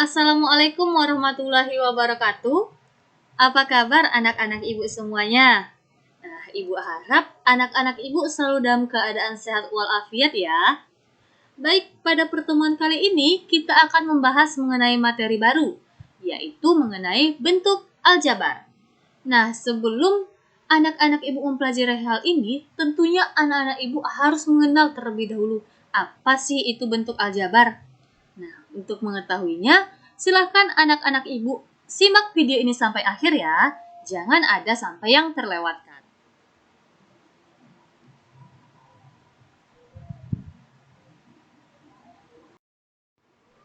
Assalamualaikum warahmatullahi wabarakatuh. Apa kabar anak-anak ibu semuanya? Nah, ibu harap anak-anak ibu selalu dalam keadaan sehat walafiat ya. Baik, pada pertemuan kali ini kita akan membahas mengenai materi baru, yaitu mengenai bentuk aljabar. Nah, sebelum anak-anak ibu mempelajari hal ini, tentunya anak-anak ibu harus mengenal terlebih dahulu apa sih itu bentuk aljabar. Nah, untuk mengetahuinya, silakan anak-anak ibu simak video ini sampai akhir ya. Jangan ada sampai yang terlewatkan.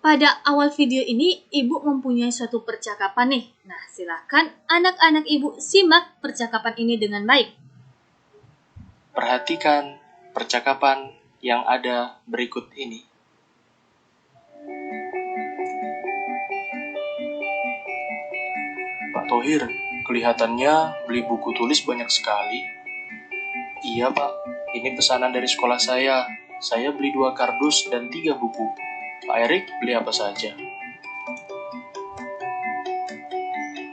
Pada awal video ini, ibu mempunyai suatu percakapan nih. Nah, silakan anak-anak ibu simak percakapan ini dengan baik. Perhatikan percakapan yang ada berikut ini. Pak Thohir, kelihatannya beli buku tulis banyak sekali. Iya Pak, ini pesanan dari sekolah saya. Saya beli 2 kardus dan 3 buku. Pak Erik beli apa saja?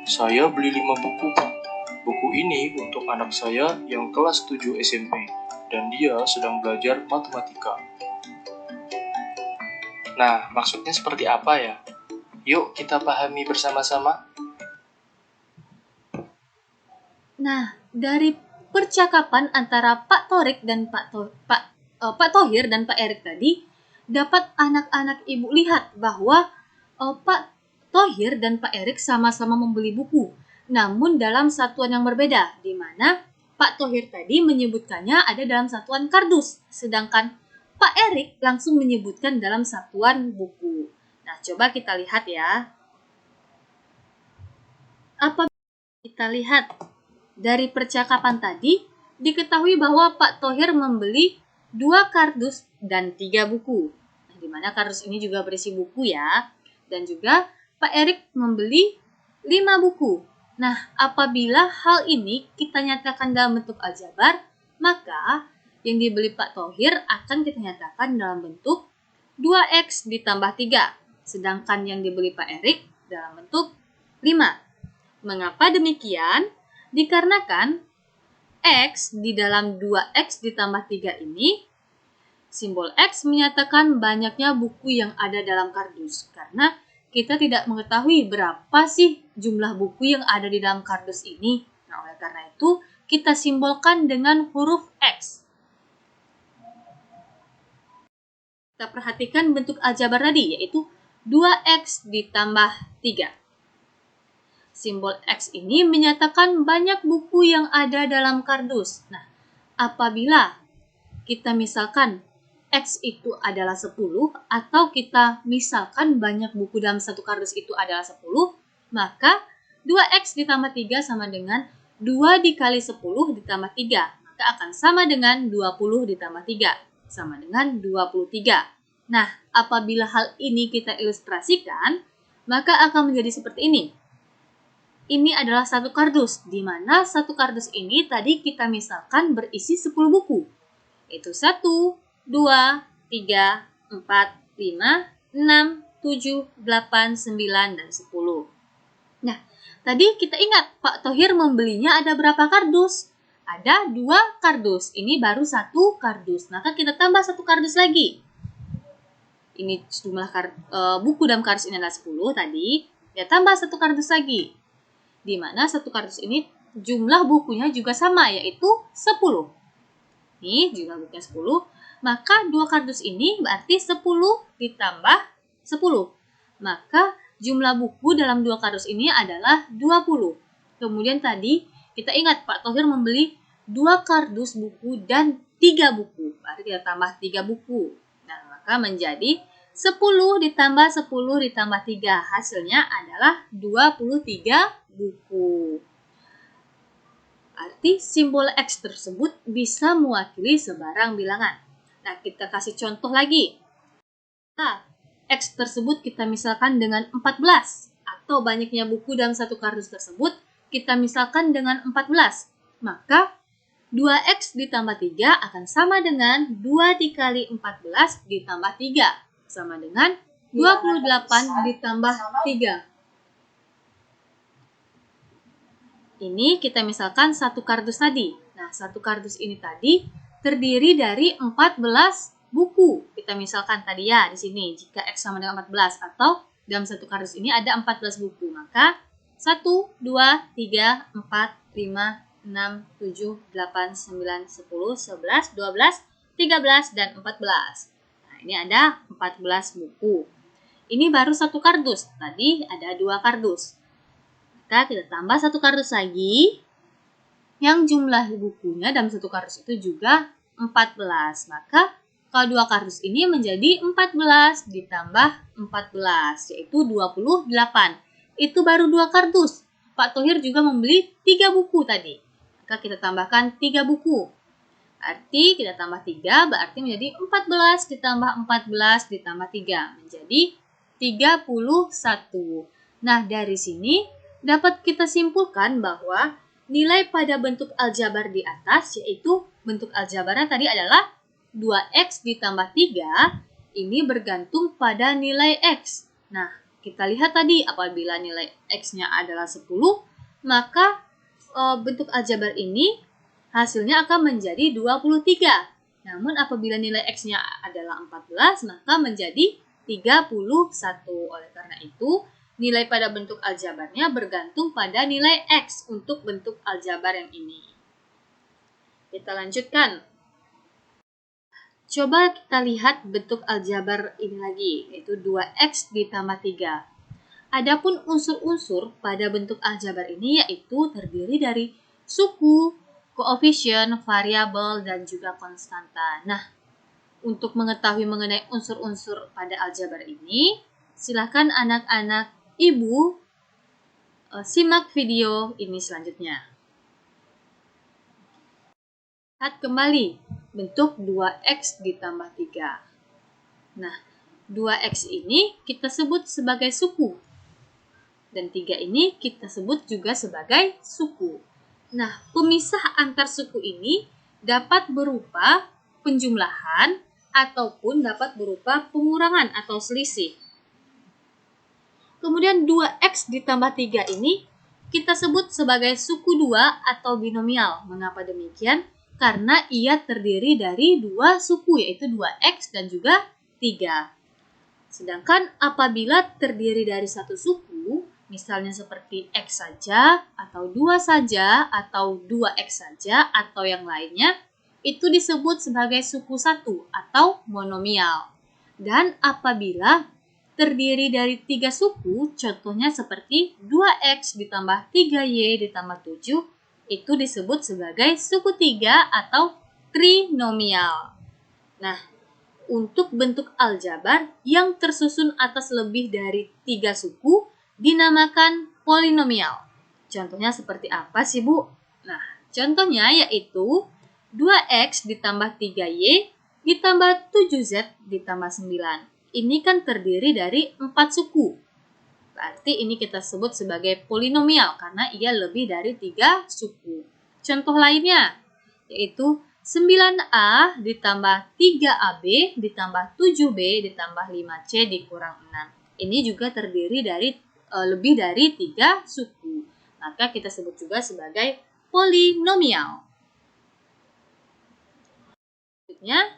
Saya beli 5 buku Pak. Buku ini untuk anak saya yang kelas 7 SMP. Dan dia sedang belajar matematika. Nah, maksudnya seperti apa ya? Yuk kita pahami bersama-sama. Nah, dari percakapan antara Pak Thohir dan Pak Erik tadi, dapat anak-anak ibu lihat bahwa Pak Thohir dan Pak Erik sama-sama membeli buku, namun dalam satuan yang berbeda, di mana Pak Thohir tadi menyebutkannya ada dalam satuan kardus, sedangkan Pak Erik langsung menyebutkan dalam satuan buku. Nah, coba kita lihat ya. Apa kita lihat dari percakapan tadi, diketahui bahwa Pak Thohir membeli 2 kardus dan 3 buku. Nah, di mana kardus ini juga berisi buku ya. Dan juga Pak Erik membeli 5 buku. Nah, apabila hal ini kita nyatakan dalam bentuk aljabar, maka yang dibeli Pak Thohir akan kita nyatakan dalam bentuk 2x ditambah 3. Sedangkan yang dibeli Pak Erik dalam bentuk 5. Mengapa demikian? Dikarenakan X di dalam 2X ditambah 3 ini, simbol X menyatakan banyaknya buku yang ada dalam kardus. Karena kita tidak mengetahui berapa sih jumlah buku yang ada di dalam kardus ini. Nah, oleh karena itu, kita simbolkan dengan huruf X. Kita perhatikan bentuk aljabar tadi, yaitu 2X ditambah 3. Simbol X ini menyatakan banyak buku yang ada dalam kardus. Nah, apabila kita misalkan X itu adalah 10, atau kita misalkan banyak buku dalam satu kardus itu adalah 10, maka 2X ditambah 3 sama dengan 2 dikali 10 ditambah 3. Maka akan sama dengan 20 ditambah 3. Sama dengan 23. Nah, apabila hal ini kita ilustrasikan, maka akan menjadi seperti ini. Ini adalah satu kardus, di mana satu kardus ini tadi kita misalkan berisi 10 buku. Itu 1, 2, 3, 4, 5, 6, 7, 8, 9, dan 10. Nah, tadi kita ingat Pak Thohir membelinya ada berapa kardus? Ada 2 kardus, ini baru 1 kardus. Maka kita tambah 1 kardus lagi. Ini jumlah buku dalam kardus ini adalah 10 tadi. Ya, tambah 1 kardus lagi. Di mana 1 kardus ini jumlah bukunya juga sama, yaitu 10. Nih, jumlah bukunya 10. Maka 2 kardus ini berarti 10 ditambah 10. Maka jumlah buku dalam 2 kardus ini adalah 20. Kemudian tadi kita ingat Pak Thohir membeli 2 kardus buku dan 3 buku. Berarti kita tambah 3 buku. Nah, maka menjadi 10 ditambah 10 ditambah 3. Hasilnya adalah 23 buku. Arti simbol X tersebut bisa mewakili sebarang bilangan. Nah, kita kasih contoh lagi. Nah, X tersebut kita misalkan dengan 14. Atau banyaknya buku dalam satu kardus tersebut, kita misalkan dengan 14. Maka 2X ditambah 3 akan sama dengan 2 dikali 14 ditambah 3. Sama dengan 28 ditambah 3. Ini kita misalkan satu kardus tadi. Nah, satu kardus ini tadi terdiri dari 14 buku. Kita misalkan tadi ya di sini, jika X sama dengan 14 atau dalam satu kardus ini ada 14 buku, maka 1, 2, 3, 4, 5, 6, 7, 8, 9, 10, 11, 12, 13, dan 14. Nah, ini ada 14 buku. Ini baru satu kardus, tadi ada 2 kardus. Maka kita tambah satu kardus lagi, yang jumlah bukunya dalam satu kardus itu juga 14. Maka kalau 2 kardus ini menjadi 14 ditambah 14, yaitu 28. Itu baru 2 kardus. Pak Thohir juga membeli 3 buku tadi. Maka kita tambahkan 3 buku. Arti kita tambah 3 berarti menjadi 14 ditambah 14 ditambah 3. Menjadi 31. Nah, dari sini dapat kita simpulkan bahwa nilai pada bentuk aljabar di atas, yaitu bentuk aljabarnya tadi adalah 2x ditambah 3, ini bergantung pada nilai x. Nah, kita lihat tadi apabila nilai x-nya adalah 10, maka bentuk aljabar ini hasilnya akan menjadi 23. Namun apabila nilai x-nya adalah 14, maka menjadi 31. Oleh karena itu, nilai pada bentuk aljabarnya bergantung pada nilai x untuk bentuk aljabar yang ini. Kita lanjutkan. Coba kita lihat bentuk aljabar ini lagi, yaitu 2x ditambah 3. Adapun unsur-unsur pada bentuk aljabar ini yaitu terdiri dari suku, koefisien, variabel, dan juga konstanta. Nah, untuk mengetahui mengenai unsur-unsur pada aljabar ini, silakan anak-anak ibu simak video ini selanjutnya. Lihat kembali bentuk 2x ditambah 3. Nah, 2x ini kita sebut sebagai suku. Dan 3 ini kita sebut juga sebagai suku. Nah, pemisah antar suku ini dapat berupa penjumlahan ataupun dapat berupa pengurangan atau selisih. Kemudian 2x ditambah 3 ini kita sebut sebagai suku 2 atau binomial. Mengapa demikian? Karena ia terdiri dari 2 suku, yaitu 2x dan juga 3. Sedangkan apabila terdiri dari satu suku, misalnya seperti x saja, atau 2 saja, atau 2x saja, atau yang lainnya, itu disebut sebagai suku 1 atau monomial. Dan apabila terdiri dari 3 suku, contohnya seperti 2x ditambah 3y ditambah 7, itu disebut sebagai suku 3 atau trinomial. Nah, untuk bentuk aljabar yang tersusun atas lebih dari 3 suku dinamakan polinomial. Contohnya seperti apa sih, Bu? Nah, contohnya yaitu 2x ditambah 3y ditambah 7z ditambah 9. Ini kan terdiri dari 4 suku. Berarti ini kita sebut sebagai polinomial karena ia lebih dari 3 suku. Contoh lainnya yaitu 9a ditambah 3ab ditambah 7b ditambah 5c dikurang 6. Ini juga terdiri dari lebih dari 3 suku. Maka kita sebut juga sebagai polinomial. Selanjutnya,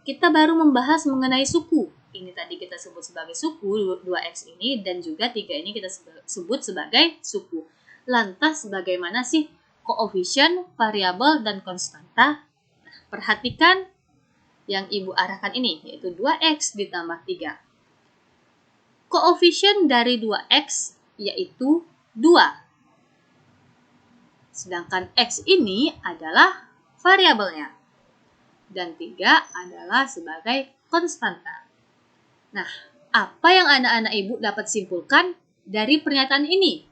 kita baru membahas mengenai suku. Ini tadi kita sebut sebagai suku, 2x ini, dan juga 3 ini kita sebut sebagai suku. Lantas bagaimana sih koefisien, variabel, dan konstanta? Nah, perhatikan yang Ibu arahkan ini, yaitu 2x ditambah 3. Koefisien dari 2x yaitu 2. Sedangkan x ini adalah variabelnya. Dan 3 adalah sebagai konstanta. Nah, apa yang anak-anak ibu dapat simpulkan dari pernyataan ini?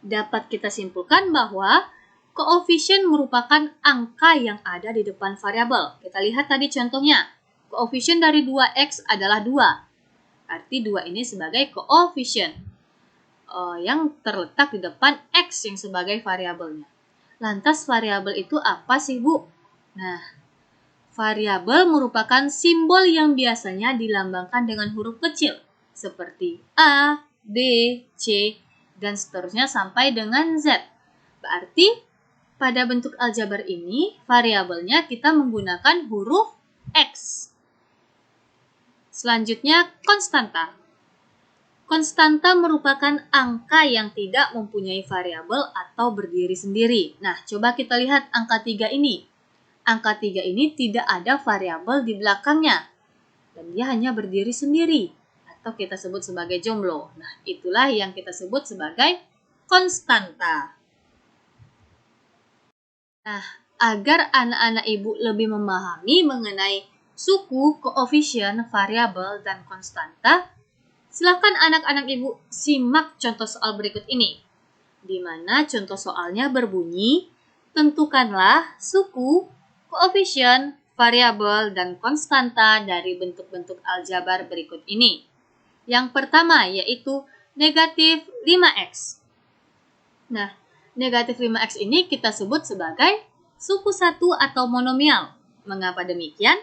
Dapat kita simpulkan bahwa koefisien merupakan angka yang ada di depan variabel. Kita lihat tadi contohnya, koefisien dari 2x adalah 2. Arti 2 ini sebagai koefisien yang terletak di depan x yang sebagai variabelnya. Lantas variabel itu apa sih, Bu? Nah, variabel merupakan simbol yang biasanya dilambangkan dengan huruf kecil, seperti A, B, C, dan seterusnya sampai dengan Z. Berarti, pada bentuk aljabar ini, variabelnya kita menggunakan huruf X. Selanjutnya, konstanta. Konstanta merupakan angka yang tidak mempunyai variabel atau berdiri sendiri. Nah, coba kita lihat angka 3 ini. Angka 3 ini tidak ada variabel di belakangnya. Dan dia hanya berdiri sendiri. Atau kita sebut sebagai jomblo. Nah, itulah yang kita sebut sebagai konstanta. Nah, agar anak-anak ibu lebih memahami mengenai suku, koefisien, variabel, dan konstanta, silakan anak-anak ibu simak contoh soal berikut ini. Di mana contoh soalnya berbunyi, tentukanlah suku, koefisien, variabel, dan konstanta dari bentuk-bentuk aljabar berikut ini. Yang pertama yaitu negatif 5x. Nah, negatif 5x ini kita sebut sebagai suku satu atau monomial. Mengapa demikian?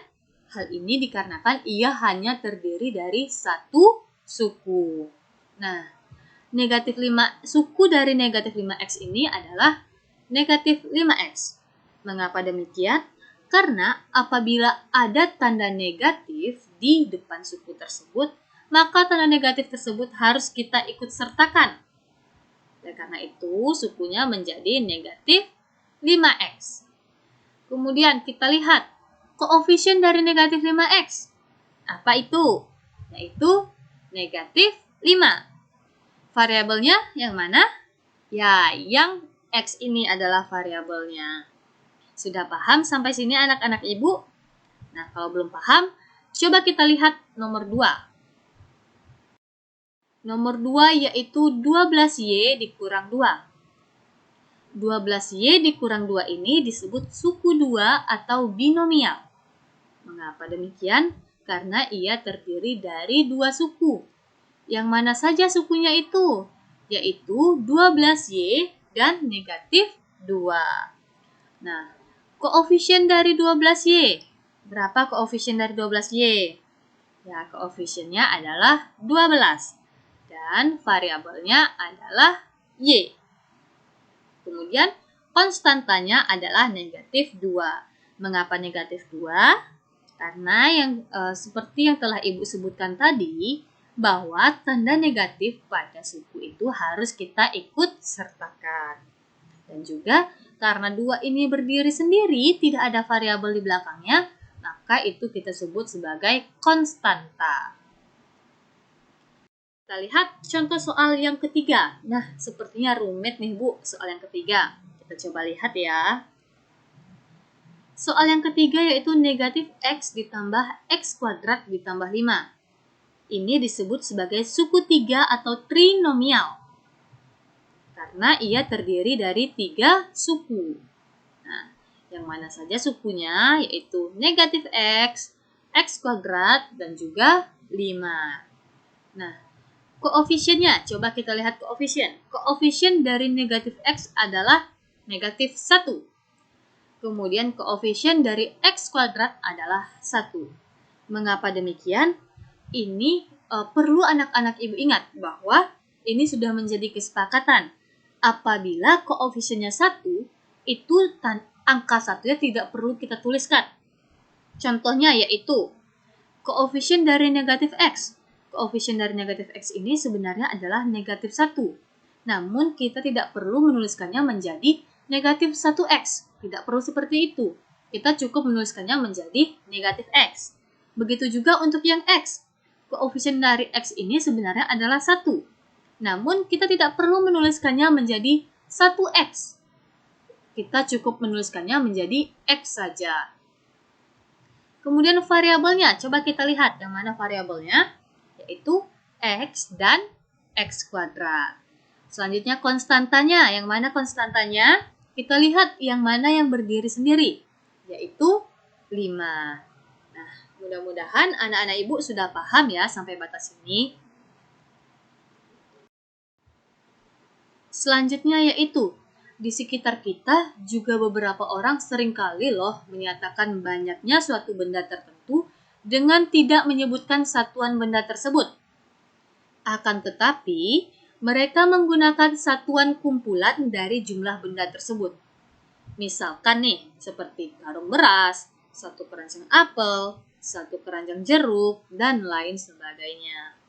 Hal ini dikarenakan ia hanya terdiri dari satu suku. Nah, suku dari negatif 5x ini adalah negatif 5x. Mengapa demikian? Karena apabila ada tanda negatif di depan suku tersebut, maka tanda negatif tersebut harus kita ikut sertakan. Dan karena itu, sukunya menjadi negatif 5x. Kemudian kita lihat koefisien dari negatif 5x. Apa itu? Yaitu negatif 5. Variabelnya yang mana? Ya, yang x ini adalah variabelnya. Sudah paham sampai sini anak-anak ibu? Nah, kalau belum paham, coba kita lihat nomor 2. Nomor 2 yaitu 12y dikurang 2. 12y dikurang 2 ini disebut suku 2 atau binomial. Mengapa demikian? Karena ia terdiri dari 2 suku. Yang mana saja sukunya itu? Yaitu 12y dan negatif 2. Nah, koefisien dari 12y. Berapa koefisien dari 12y? Ya, koefisiennya adalah 12. Dan variabelnya adalah y. Kemudian, konstantanya adalah negatif 2. Mengapa negatif 2? Karena seperti yang telah Ibu sebutkan tadi, bahwa tanda negatif pada suku itu harus kita ikut sertakan. Dan juga karena 2 ini berdiri sendiri, tidak ada variabel di belakangnya, maka itu kita sebut sebagai konstanta. Kita lihat contoh soal yang ketiga. Nah, sepertinya rumit nih Bu, soal yang ketiga. Kita coba lihat ya. Soal yang ketiga yaitu negatif x ditambah x kuadrat ditambah 5. Ini disebut sebagai suku 3 atau trinomial. Karena ia terdiri dari 3 suku. Nah, yang mana saja sukunya yaitu negatif x, x kuadrat, dan juga 5. Nah, koefisiennya, coba kita lihat koefisien. Koefisien dari negatif x adalah negatif 1. Kemudian koefisien dari x kuadrat adalah 1. Mengapa demikian? Ini perlu anak-anak ibu ingat bahwa ini sudah menjadi kesepakatan. Apabila koefisiennya 1, itu angka 1-nya tidak perlu kita tuliskan. Contohnya yaitu koefisien dari negatif x. Koefisien dari negatif x ini sebenarnya adalah negatif 1. Namun kita tidak perlu menuliskannya menjadi negatif 1x. Tidak perlu seperti itu. Kita cukup menuliskannya menjadi negatif x. Begitu juga untuk yang x. Koefisien dari x ini sebenarnya adalah 1. Namun kita tidak perlu menuliskannya menjadi 1x. Kita cukup menuliskannya menjadi x saja. Kemudian variabelnya, coba kita lihat yang mana variabelnya, yaitu x dan x kuadrat. Selanjutnya konstantanya, yang mana konstantanya? Kita lihat yang mana yang berdiri sendiri, yaitu 5. Nah, mudah-mudahan anak-anak ibu sudah paham ya sampai batas ini. Selanjutnya yaitu di sekitar kita juga beberapa orang seringkali loh menyatakan banyaknya suatu benda tertentu dengan tidak menyebutkan satuan benda tersebut. Akan tetapi, mereka menggunakan satuan kumpulan dari jumlah benda tersebut. Misalkan nih, seperti karung beras, satu keranjang apel, satu keranjang jeruk, dan lain sebagainya.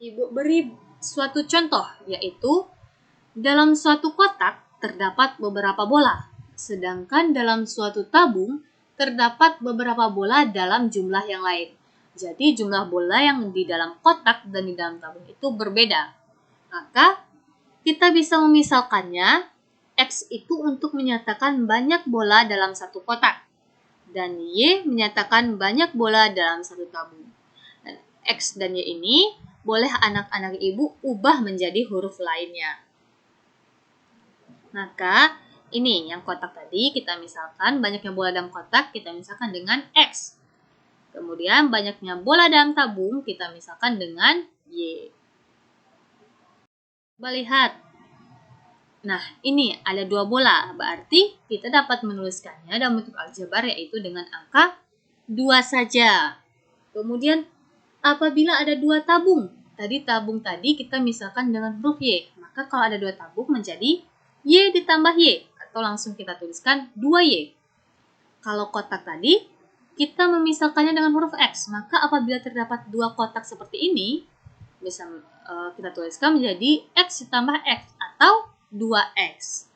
Ibu beri suatu contoh, yaitu dalam suatu kotak terdapat beberapa bola, sedangkan dalam suatu tabung terdapat beberapa bola dalam jumlah yang lain. Jadi jumlah bola yang di dalam kotak dan di dalam tabung itu berbeda. Maka kita bisa memisalkannya, X itu untuk menyatakan banyak bola dalam satu kotak, dan Y menyatakan banyak bola dalam satu tabung. Dan X dan Y ini boleh anak-anak ibu ubah menjadi huruf lainnya. Maka ini yang kotak tadi kita misalkan banyaknya bola dalam kotak kita misalkan dengan X. Kemudian banyaknya bola dalam tabung kita misalkan dengan Y. Coba lihat. Nah, ini ada 2 bola, berarti kita dapat menuliskannya dalam bentuk aljabar yaitu dengan angka 2 saja. Kemudian apabila ada 2 tabung, tabung tadi kita misalkan dengan huruf Y, maka kalau ada 2 tabung menjadi Y ditambah Y, atau langsung kita tuliskan 2Y. Kalau kotak tadi, kita memisahkannya dengan huruf X, maka apabila terdapat 2 kotak seperti ini, bisa kita tuliskan menjadi X ditambah X, atau 2X.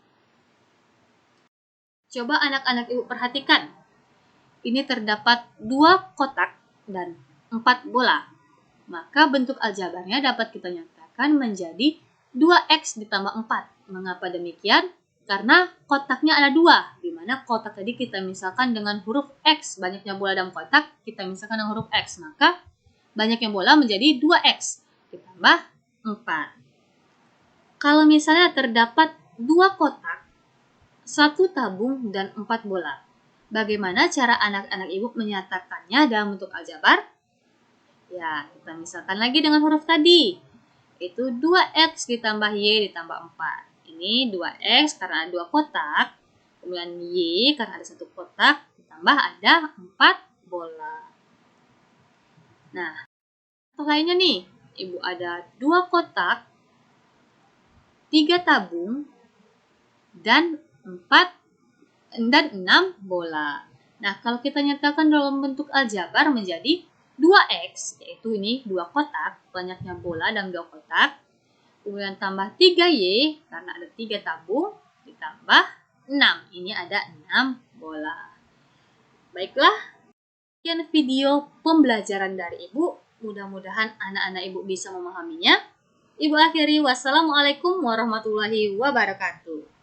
Coba anak-anak ibu perhatikan. Ini terdapat 2 kotak dan 4 bola. Maka bentuk aljabarnya dapat kita nyatakan menjadi 2X ditambah 4. Mengapa demikian? Karena kotaknya ada 2, di mana kotak tadi kita misalkan dengan huruf X. Banyaknya bola dalam kotak, kita misalkan dengan huruf X. Maka banyaknya bola menjadi 2X ditambah 4. Kalau misalnya terdapat 2 kotak, 1 tabung, dan 4 bola. Bagaimana cara anak-anak ibu menyatakannya dalam bentuk aljabar? Ya, kita misalkan lagi dengan huruf tadi. Itu 2X ditambah Y ditambah 4. Ini 2X karena ada 2 kotak. Kemudian Y karena ada 1 kotak. Ditambah ada 4 bola. Nah, contoh lainnya nih. Ibu ada 2 kotak, 3 tabung, dan 6 bola. Nah, kalau kita nyatakan dalam bentuk aljabar menjadi 2X, yaitu ini 2 kotak, banyaknya bola dalam 2 kotak. Kemudian tambah 3Y, karena ada 3 tabung, ditambah 6. Ini ada 6 bola. Baiklah, sekian video pembelajaran dari Ibu. Mudah-mudahan anak-anak Ibu bisa memahaminya. Ibu akhiri, wassalamualaikum warahmatullahi wabarakatuh.